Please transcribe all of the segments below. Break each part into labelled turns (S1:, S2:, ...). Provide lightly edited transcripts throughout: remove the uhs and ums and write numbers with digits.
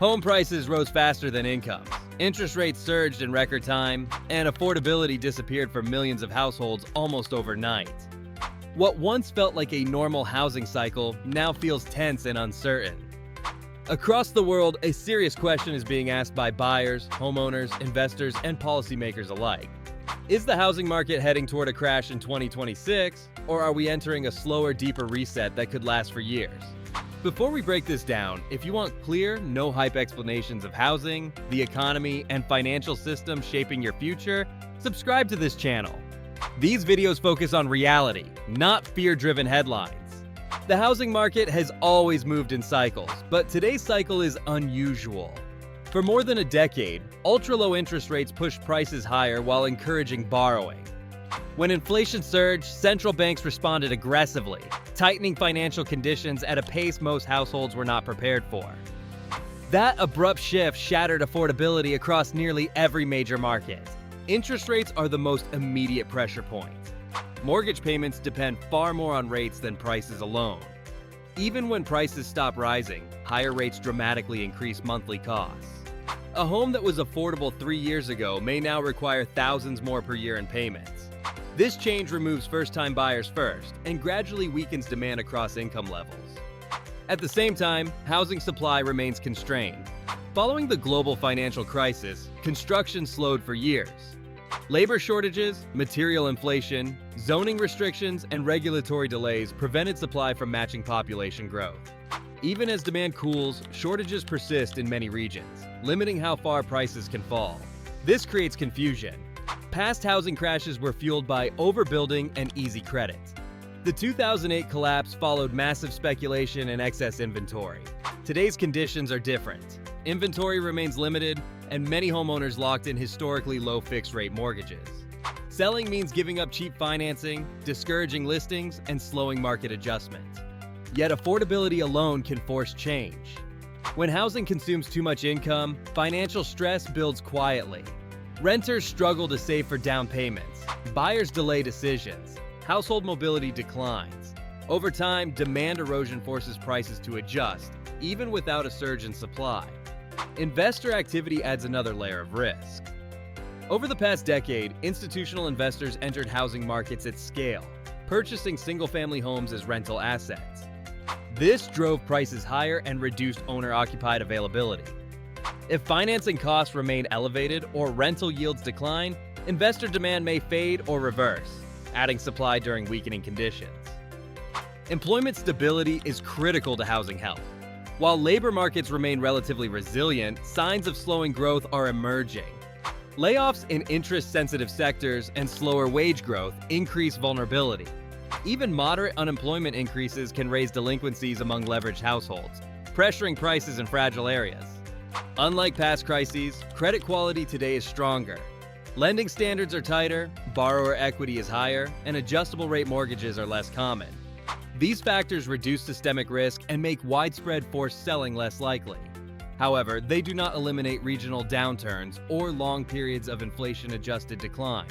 S1: Home prices rose faster than incomes, interest rates surged in record time, and affordability disappeared for millions of households almost overnight. What once felt like a normal housing cycle now feels tense and uncertain. Across the world, a serious question is being asked by buyers, homeowners, investors, and policymakers alike. Is the housing market heading toward a crash in 2026, or are we entering a slower, deeper reset that could last for years? Before we break this down, if you want clear, no-hype explanations of housing, the economy, and financial systems shaping your future, subscribe to this channel. These videos focus on reality, not fear-driven headlines. The housing market has always moved in cycles, but today's cycle is unusual. For more than a decade, ultra-low interest rates pushed prices higher while encouraging borrowing. When inflation surged, central banks responded aggressively, tightening financial conditions at a pace most households were not prepared for. That abrupt shift shattered affordability across nearly every major market. Interest rates are the most immediate pressure point. Mortgage payments depend far more on rates than prices alone. Even when prices stop rising, higher rates dramatically increase monthly costs. A home that was affordable 3 years ago may now require thousands more per year in payments. This change removes first-time buyers first and gradually weakens demand across income levels. At the same time, housing supply remains constrained. Following the global financial crisis, construction slowed for years. Labor shortages, material inflation, zoning restrictions, and regulatory delays prevented supply from matching population growth. Even as demand cools, shortages persist in many regions, limiting how far prices can fall. This creates confusion. Past housing crashes were fueled by overbuilding and easy credit. The 2008 collapse followed massive speculation and excess inventory. Today's conditions are different. Inventory remains limited, and many homeowners locked in historically low fixed-rate mortgages. Selling means giving up cheap financing, discouraging listings, and slowing market adjustment. Yet affordability alone can force change. When housing consumes too much income, financial stress builds quietly. Renters struggle to save for down payments. Buyers delay decisions. Household mobility declines. Over time, demand erosion forces prices to adjust, even without a surge in supply. Investor activity adds another layer of risk. Over the past decade, institutional investors entered housing markets at scale, purchasing single-family homes as rental assets. This drove prices higher and reduced owner-occupied availability. If financing costs remain elevated or rental yields decline, investor demand may fade or reverse, adding supply during weakening conditions. Employment stability is critical to housing health. While labor markets remain relatively resilient, signs of slowing growth are emerging. Layoffs in interest-sensitive sectors and slower wage growth increase vulnerability. Even moderate unemployment increases can raise delinquencies among leveraged households, pressuring prices in fragile areas. Unlike past crises, credit quality today is stronger. Lending standards are tighter, borrower equity is higher, and adjustable-rate mortgages are less common. These factors reduce systemic risk and make widespread forced selling less likely. However, they do not eliminate regional downturns or long periods of inflation-adjusted decline.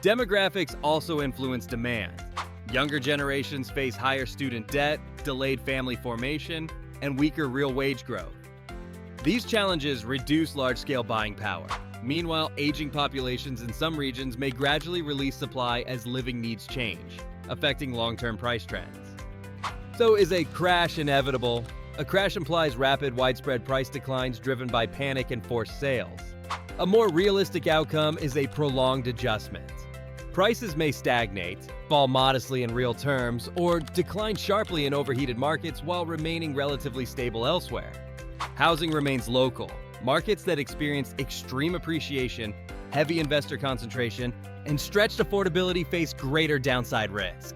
S1: Demographics also influence demand. Younger generations face higher student debt, delayed family formation, and weaker real wage growth. These challenges reduce large-scale buying power. Meanwhile, aging populations in some regions may gradually release supply as living needs change, affecting long-term price trends. So is a crash inevitable? A crash implies rapid, widespread price declines driven by panic and forced sales. A more realistic outcome is a prolonged adjustment. Prices may stagnate, fall modestly in real terms, or decline sharply in overheated markets while remaining relatively stable elsewhere. Housing remains local. Markets that experience extreme appreciation, heavy investor concentration, and stretched affordability face greater downside risk.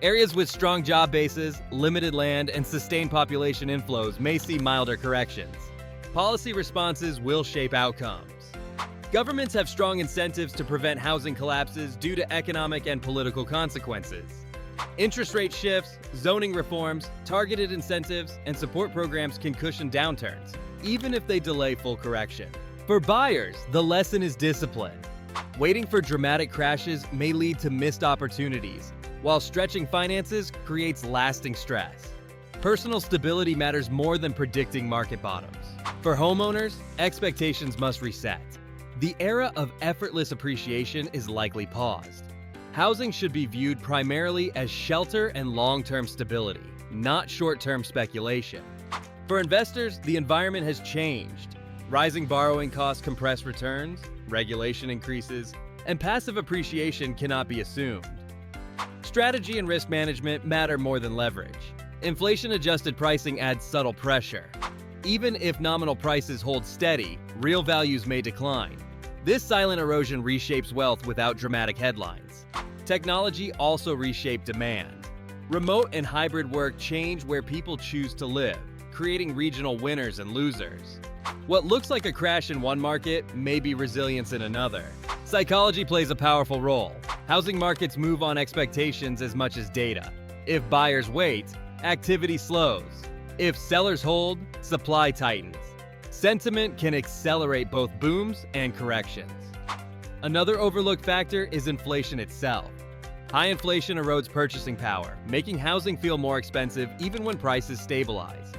S1: Areas with strong job bases, limited land, and sustained population inflows may see milder corrections. Policy responses will shape outcomes. Governments have strong incentives to prevent housing collapses due to economic and political consequences. Interest rate shifts, zoning reforms, targeted incentives, and support programs can cushion downturns, even if they delay full correction. For buyers, the lesson is discipline. Waiting for dramatic crashes may lead to missed opportunities, while stretching finances creates lasting stress. Personal stability matters more than predicting market bottoms. For homeowners, expectations must reset. The era of effortless appreciation is likely paused. Housing should be viewed primarily as shelter and long-term stability, not short-term speculation. For investors, the environment has changed. Rising borrowing costs compress returns, regulation increases, and passive appreciation cannot be assumed. Strategy and risk management matter more than leverage. Inflation-adjusted pricing adds subtle pressure. Even if nominal prices hold steady, real values may decline. This silent erosion reshapes wealth without dramatic headlines. Technology also reshaped demand. Remote and hybrid work change where people choose to live, creating regional winners and losers. What looks like a crash in one market may be resilience in another. Psychology plays a powerful role. Housing markets move on expectations as much as data. If buyers wait, activity slows. If sellers hold, supply tightens. Sentiment can accelerate both booms and corrections. Another overlooked factor is inflation itself. High inflation erodes purchasing power, making housing feel more expensive even when prices stabilize.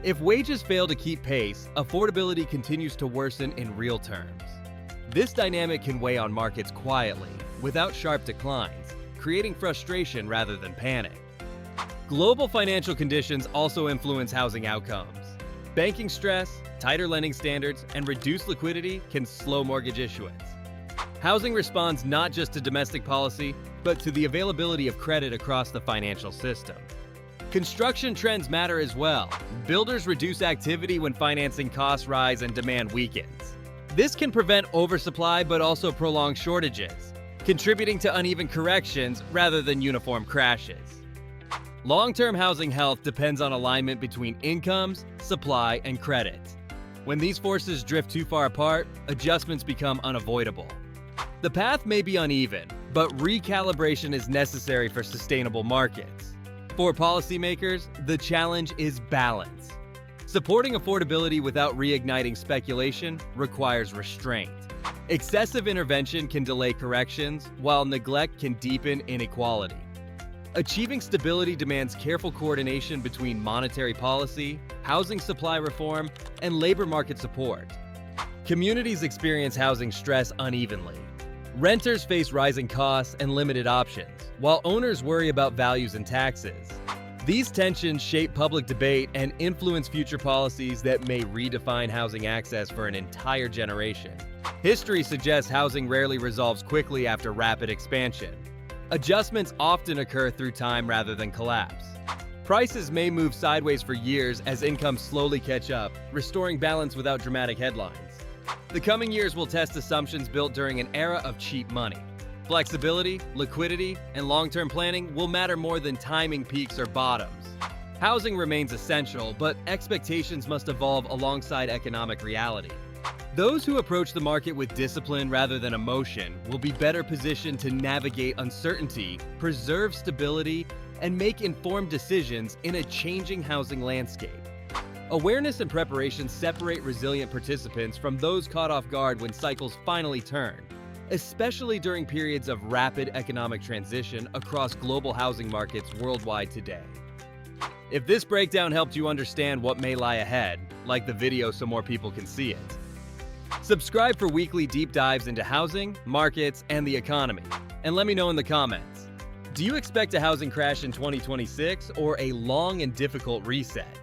S1: If wages fail to keep pace, affordability continues to worsen in real terms. This dynamic can weigh on markets quietly, without sharp declines, creating frustration rather than panic. Global financial conditions also influence housing outcomes. Banking stress, tighter lending standards, and reduced liquidity can slow mortgage issuance. Housing responds not just to domestic policy, but to the availability of credit across the financial system. Construction trends matter as well. Builders reduce activity when financing costs rise and demand weakens. This can prevent oversupply but also prolong shortages, contributing to uneven corrections rather than uniform crashes. Long-term housing health depends on alignment between incomes, supply, and credit. When these forces drift too far apart, adjustments become unavoidable. The path may be uneven, but recalibration is necessary for sustainable markets. For policymakers, the challenge is balance. Supporting affordability without reigniting speculation requires restraint. Excessive intervention can delay corrections, while neglect can deepen inequality. Achieving stability demands careful coordination between monetary policy, housing supply reform, and labor market support. Communities experience housing stress unevenly. Renters face rising costs and limited options, while owners worry about values and taxes. These tensions shape public debate and influence future policies that may redefine housing access for an entire generation. History suggests housing rarely resolves quickly after rapid expansion. Adjustments often occur through time rather than collapse. Prices may move sideways for years as incomes slowly catch up, restoring balance without dramatic headlines. The coming years will test assumptions built during an era of cheap money. Flexibility, liquidity, and long-term planning will matter more than timing peaks or bottoms. Housing remains essential, but expectations must evolve alongside economic reality. Those who approach the market with discipline rather than emotion will be better positioned to navigate uncertainty, preserve stability, and make informed decisions in a changing housing landscape. Awareness and preparation separate resilient participants from those caught off guard when cycles finally turn, especially during periods of rapid economic transition across global housing markets worldwide today. If this breakdown helped you understand what may lie ahead, like the video so more people can see it. Subscribe for weekly deep dives into housing, markets, and the economy. And let me know in the comments. Do you expect a housing crash in 2026 or a long and difficult reset?